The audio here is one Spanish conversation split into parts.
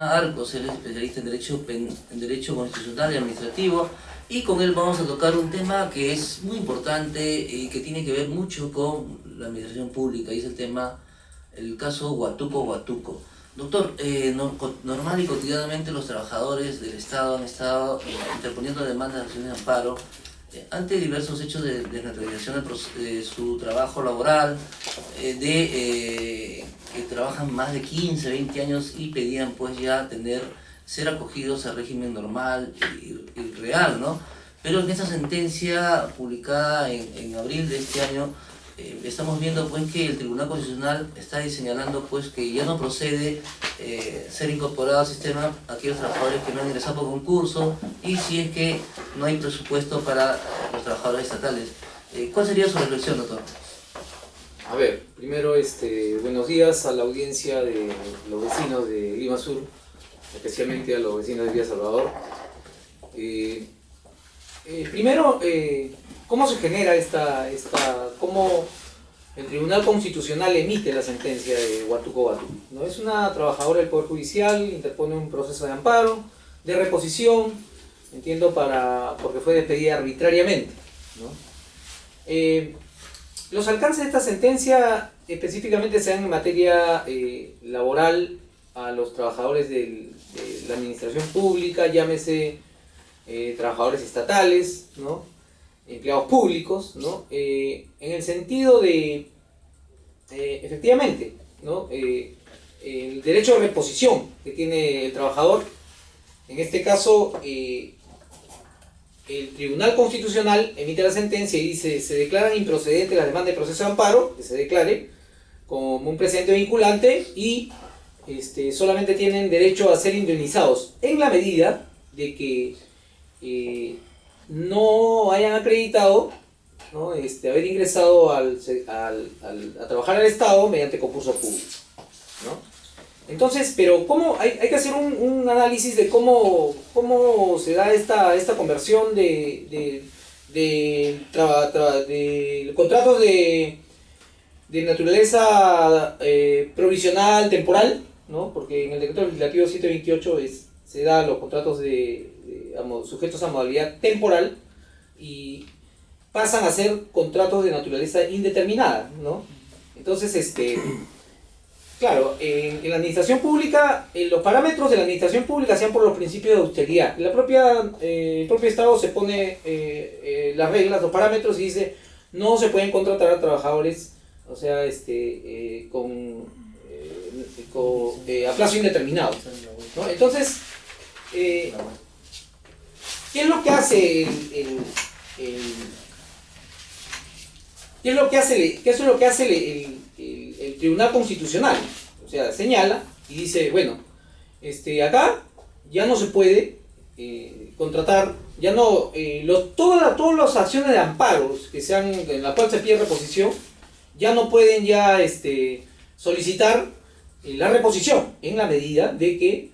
Arcos, él es especialista en derecho constitucional y administrativo, y con él vamos a tocar un tema que es muy importante y que tiene que ver mucho con la administración pública, y es el caso Huatuco. Doctor, normal y cotidianamente los trabajadores del Estado han estado interponiendo demandas de acciones de amparo ante diversos hechos de desnaturalización de su trabajo laboral, que trabajan más de 15, 20 años y pedían pues ya ser acogidos al régimen normal y real, ¿no? Pero en esta sentencia publicada en abril de este año, estamos viendo pues que el Tribunal Constitucional está señalando pues que ya no procede ser incorporado al sistema aquellos trabajadores que no han ingresado por concurso, y si es que no hay presupuesto para los trabajadores estatales. ¿Cuál sería su reflexión, doctor? A ver, primero buenos días a la audiencia de los vecinos de Lima Sur, especialmente a los vecinos de Villa Salvador. Primero, ¿cómo se genera cómo el Tribunal Constitucional emite la sentencia de Huatuco? ¿No? Es una trabajadora del Poder Judicial, interpone un proceso de amparo, de reposición, entiendo, porque fue despedida arbitrariamente, ¿no? Los alcances de esta sentencia específicamente se dan en materia laboral a los trabajadores de la administración pública, llámese trabajadores estatales, ¿no? Empleados públicos, ¿no? En el sentido de, efectivamente, ¿no? El derecho de reposición que tiene el trabajador. En este caso, el Tribunal Constitucional emite la sentencia y dice: se declaran improcedentes las demandas de proceso de amparo, que se declare como un precedente vinculante, y solamente tienen derecho a ser indemnizados en la medida de que no hayan acreditado, ¿no? Haber ingresado a trabajar al Estado mediante concurso público, ¿no? Entonces, pero hay que hacer un análisis de cómo se da esta conversión de contratos de naturaleza provisional, temporal, ¿no? Porque en el decreto legislativo 728 se da los contratos sujetos a modalidad temporal, y pasan a ser contratos de naturaleza indeterminada, ¿no? Entonces, claro, en la administración pública, los parámetros de la administración pública se dan por los principios de austeridad. El propio Estado se pone las reglas, los parámetros, y dice: no se pueden contratar a trabajadores, o sea, a plazo indeterminado, ¿no? Entonces, ¿qué es lo que hace el Tribunal Constitucional? O sea, señala y dice: bueno, acá ya no se puede contratar, ya no, todas las acciones de amparos en la cual se pide reposición, ya no pueden solicitar la reposición en la medida de que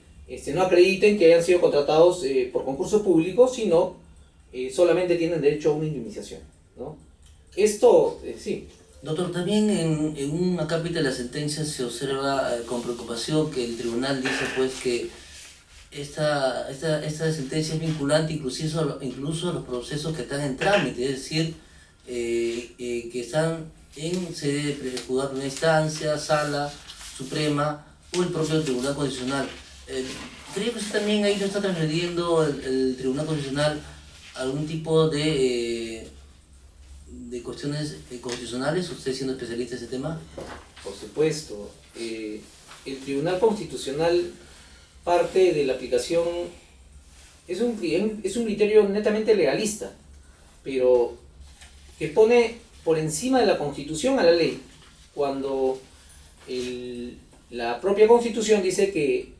no acrediten que hayan sido contratados por concurso público, sino solamente tienen derecho a una indemnización, ¿no? Esto, sí. Doctor, también en un acápite de la sentencia se observa con preocupación que el tribunal dice pues que esta sentencia es vinculante incluso a los procesos que están en trámite, es decir, que están en sede de juzgado de primera instancia, sala suprema o el propio Tribunal Constitucional. ¿Cree que usted también ahí no está transgrediendo el Tribunal Constitucional algún tipo de cuestiones constitucionales, usted siendo especialista en ese tema? Por supuesto. El Tribunal Constitucional parte de la aplicación, es un criterio netamente legalista, pero que pone por encima de la Constitución a la ley, cuando la propia Constitución dice que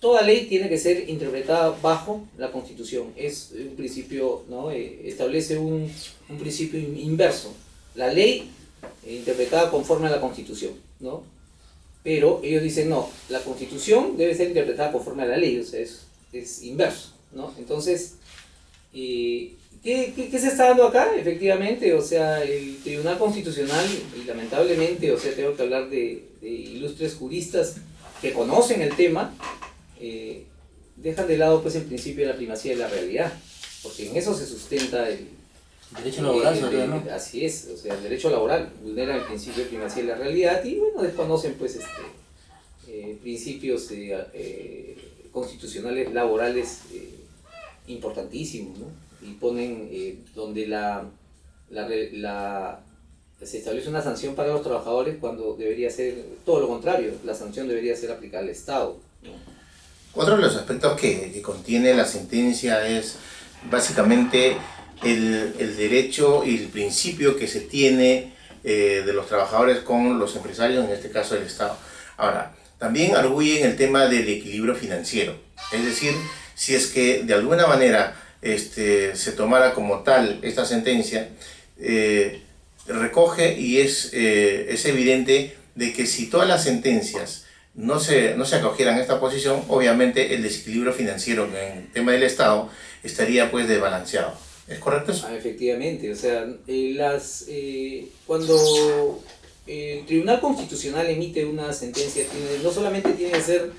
toda ley tiene que ser interpretada bajo la Constitución. Es un principio, ¿no? Establece un principio inverso. La ley interpretada conforme a la Constitución, ¿no? Pero ellos dicen: no, la Constitución debe ser interpretada conforme a la ley, o sea, es inverso, ¿no? Entonces, ¿qué se está dando acá? Efectivamente, o sea, el Tribunal Constitucional, y lamentablemente, o sea, tengo que hablar de ilustres juristas, que conocen el tema, dejan de lado pues el principio de la primacía de la realidad, porque en eso se sustenta el derecho laboral, sobre todo, ¿no? Así es, o sea, el derecho laboral vulnera el principio de primacía de la realidad y bueno, desconocen pues principios constitucionales laborales importantísimos, ¿no? Y ponen donde se establece una sanción para los trabajadores cuando debería ser todo lo contrario, la sanción debería ser aplicada al Estado, ¿no? Otro de los aspectos que contiene la sentencia es básicamente el derecho y el principio que se tiene de los trabajadores con los empresarios, en este caso el Estado. Ahora, también arguyen el tema del equilibrio financiero, es decir, si es que de alguna manera se tomara como tal esta sentencia, recoge y es evidente de que si todas las sentencias no se acogieran a esta posición, obviamente el desequilibrio financiero en el tema del Estado estaría pues desbalanceado. ¿Es correcto eso? Efectivamente, o sea, cuando el Tribunal Constitucional emite una sentencia, no solamente tiene que ser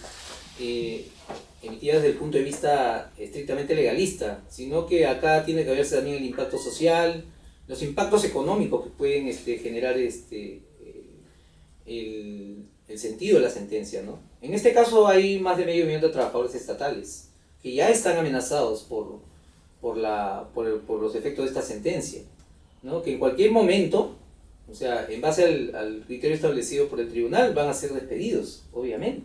emitida desde el punto de vista estrictamente legalista, sino que acá tiene que verse también el impacto social, los impactos económicos que pueden generar el sentido de la sentencia, ¿no? En este caso hay más de 500,000 de trabajadores estatales que ya están amenazados por los efectos de esta sentencia, ¿no? Que en cualquier momento, o sea, en base al criterio establecido por el tribunal, van a ser despedidos, obviamente,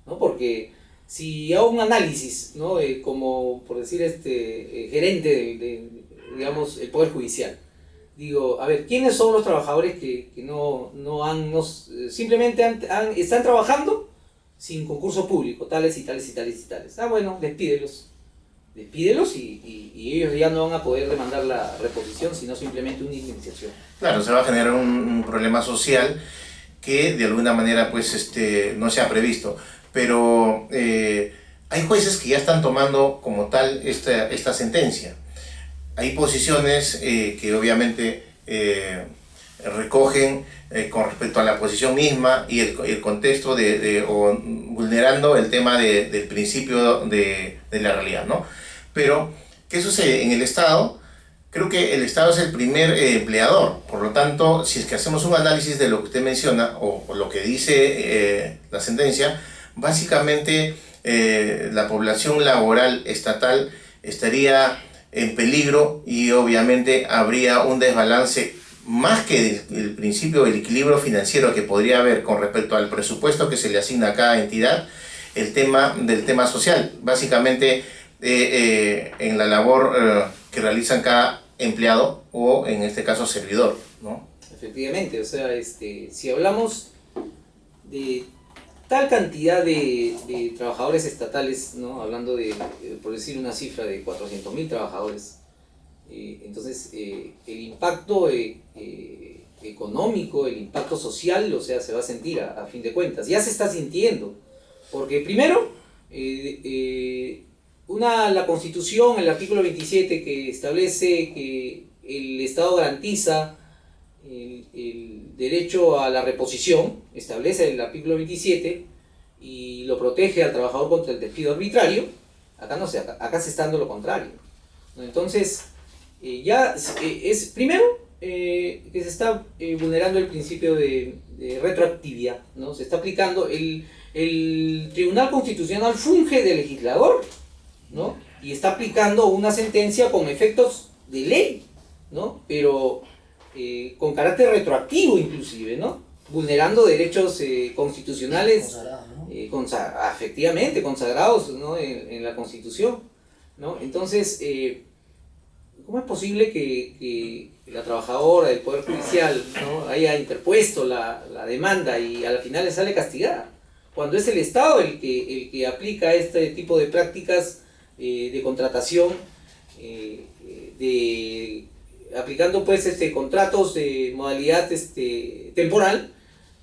¿no? Porque si hago un análisis, ¿no? Como, por decir, gerente digamos, el Poder Judicial, digo, a ver, ¿quiénes son los trabajadores que simplemente están trabajando sin concurso público, tales y tales y tales y tales? Ah, bueno, despídelos y ellos ya no van a poder demandar la reposición, sino simplemente una indemnización. Claro, se va a generar un problema social que de alguna manera pues no se ha previsto, pero hay jueces que ya están tomando como tal esta sentencia. Hay posiciones que obviamente recogen con respecto a la posición misma y el contexto o vulnerando el tema del principio de la realidad, ¿no? Pero, ¿qué sucede? En el Estado, creo que el Estado es el primer empleador, por lo tanto, si es que hacemos un análisis de lo que usted menciona o lo que dice la sentencia, básicamente la población laboral estatal estaría en peligro y obviamente habría un desbalance más que el principio del equilibrio financiero que podría haber con respecto al presupuesto que se le asigna a cada entidad, el tema del tema social, básicamente en la labor que realizan cada empleado o en este caso servidor, ¿no? Efectivamente, o sea, si hablamos de tal cantidad de trabajadores estatales, ¿no? Hablando por decir una cifra de 400,000 trabajadores, entonces el impacto económico, el impacto social, o sea, se va a sentir a fin de cuentas, ya se está sintiendo, porque primero, la Constitución, el artículo 27 que establece que el Estado garantiza el derecho a la reposición, establece el artículo 27 y lo protege al trabajador contra el despido arbitrario. Acá no sé, acá se está dando lo contrario, ¿no? Entonces, es primero que se está vulnerando el principio de retroactividad, ¿no? Se está aplicando, el Tribunal Constitucional funge de legislador, ¿no? Y está aplicando una sentencia con efectos de ley, ¿no? Pero con carácter retroactivo inclusive, ¿no? Vulnerando derechos constitucionales efectivamente consagrados, ¿no? en la Constitución, ¿no? Entonces, ¿cómo es posible que la trabajadora del Poder Judicial, ¿no? haya interpuesto la demanda y al final le sale castigada? Cuando es el Estado el que aplica este tipo de prácticas de contratación, aplicando pues contratos de modalidad temporal,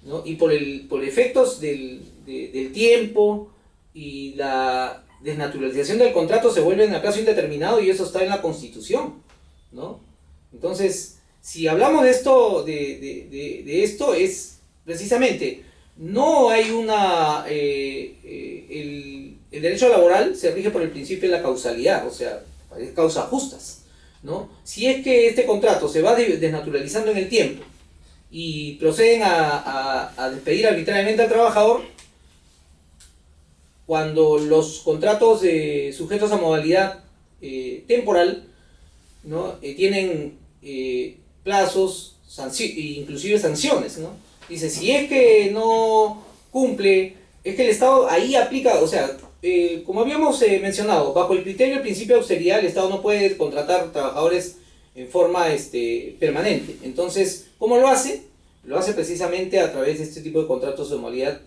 ¿no? Y por efectos del tiempo y la desnaturalización del contrato se vuelven a plazo indeterminado y eso está en la Constitución, ¿no? Entonces, si hablamos de esto es precisamente no hay el derecho laboral se rige por el principio de la causalidad, o sea, es causas justas, ¿no? Si es que este contrato se va desnaturalizando en el tiempo y proceden a despedir arbitrariamente al trabajador, cuando los contratos sujetos a modalidad temporal, ¿no? Tienen plazos, inclusive sanciones, ¿no? Dice, si es que no cumple, es que el Estado ahí aplica, o sea, como habíamos mencionado, bajo el criterio del principio de austeridad, el Estado no puede contratar trabajadores en forma permanente. Entonces, ¿cómo lo hace? Lo hace precisamente a través de este tipo de contratos de modalidad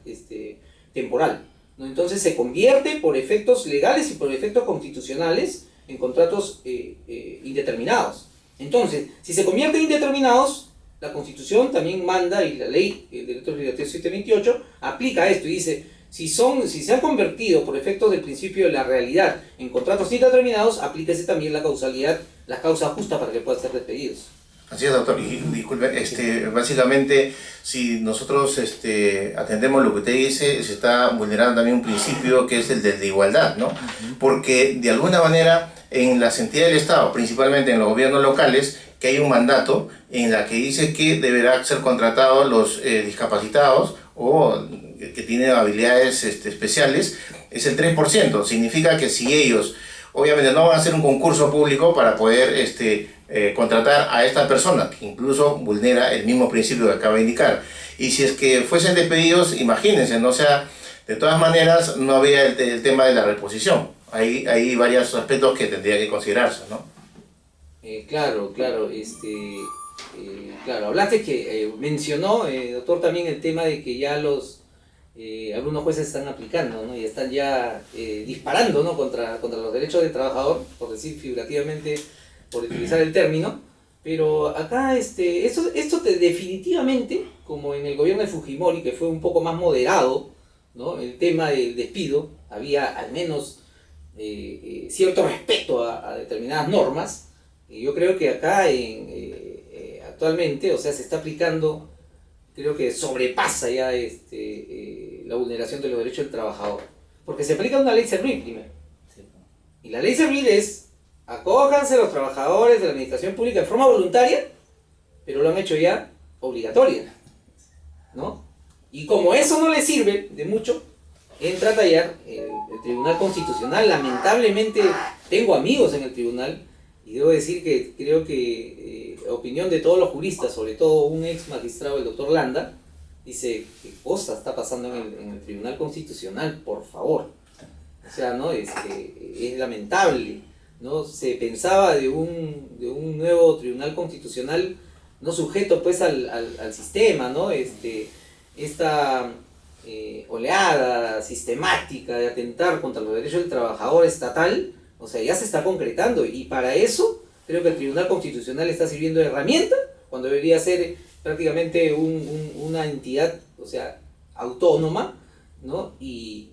temporal, ¿no? Entonces se convierte por efectos legales y por efectos constitucionales en contratos indeterminados. Entonces, si se convierte en indeterminados, la Constitución también manda, y la ley, el Decreto Legislativo 728, aplica esto y dice, si se han convertido por efectos del principio de la realidad en contratos indeterminados, aplíquese también la causalidad, las causas justas para que puedan ser despedidos. Así es, doctor. Y disculpe, básicamente, si nosotros atendemos lo que usted dice, se está vulnerando también un principio que es el de igualdad, ¿no? Porque de alguna manera en las entidades del Estado, principalmente en los gobiernos locales, que hay un mandato en la que dice que deberá ser contratados los discapacitados o que tienen habilidades especiales, es el 3%. Significa que si ellos, obviamente no van a hacer un concurso público para poder contratar a esta persona, que incluso vulnera el mismo principio que acaba de indicar. Y si es que fuesen despedidos, imagínense, ¿no? O sea, de todas maneras no había el tema de la reposición. Hay varios aspectos que tendría que considerarse, ¿no? Claro, hablaste que mencionó, doctor, también el tema de que ya algunos jueces están aplicando, ¿no? Y están ya disparando, ¿no? contra los derechos del trabajador, por decir figurativamente, por utilizar el término. Pero acá esto definitivamente, como en el gobierno de Fujimori, que fue un poco más moderado, ¿no? El tema del despido, había al menos cierto respeto a determinadas normas. Y yo creo que acá actualmente, o sea, se está aplicando, creo que sobrepasa ya la vulneración de los derechos del trabajador. Porque se aplica una ley Servil primero. Y la ley Servil es, acójanse los trabajadores de la administración pública de forma voluntaria, pero lo han hecho ya obligatoria, ¿no? Y como eso no le sirve de mucho, entra a tallar el Tribunal Constitucional. Lamentablemente tengo amigos en el tribunal, y debo decir que creo que, opinión de todos los juristas, sobre todo un ex magistrado, el doctor Landa, dice, ¿qué cosa está pasando en el Tribunal Constitucional? Por favor. O sea, ¿no? Es lamentable, ¿no? Se pensaba de un nuevo Tribunal Constitucional no sujeto pues al sistema, ¿no? Esta oleada sistemática de atentar contra los derechos del trabajador estatal, o sea, ya se está concretando, y para eso creo que el Tribunal Constitucional está sirviendo de herramienta, cuando debería ser prácticamente una entidad, o sea, autónoma, ¿no? Y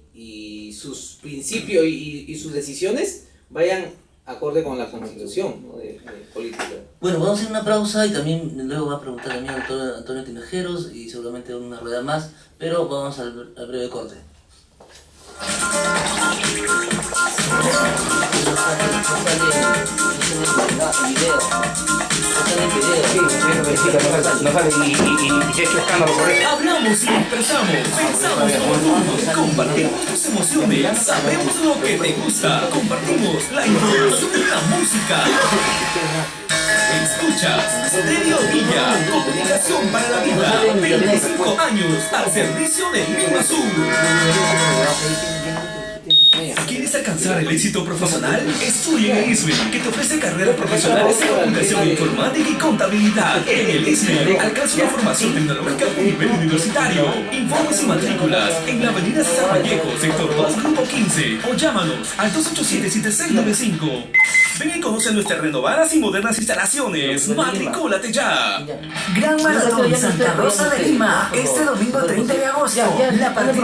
sus principios y sus decisiones vayan acorde con la Constitución, ¿no? de política. Bueno, vamos a hacer una pausa y también luego va a preguntar a mí Antonio Tinajeros y seguramente una rueda más, pero vamos al breve corte. Hablamos y expresamos, pensamos por compartimos tus emociones, sabemos lo que te gusta, compartimos la información de la música. Escuchas Stereo Villa, comunicación para la vida, 25 años al servicio del Lima Sur. ¿Quieres alcanzar el éxito profesional? Estudia en el ISME, que te ofrece carreras profesionales en computación informática y contabilidad. En el ISME alcanza una formación tecnológica a nivel universitario. Informes y matrículas en la avenida César Vallejo, sector 2, grupo 15. O llámanos al 287-7695. Ven y conoce nuestras renovadas y modernas instalaciones. ¡Matricúlate ya! Gran Maratón Santa Rosa de Lima, este domingo 30 de agosto. La partida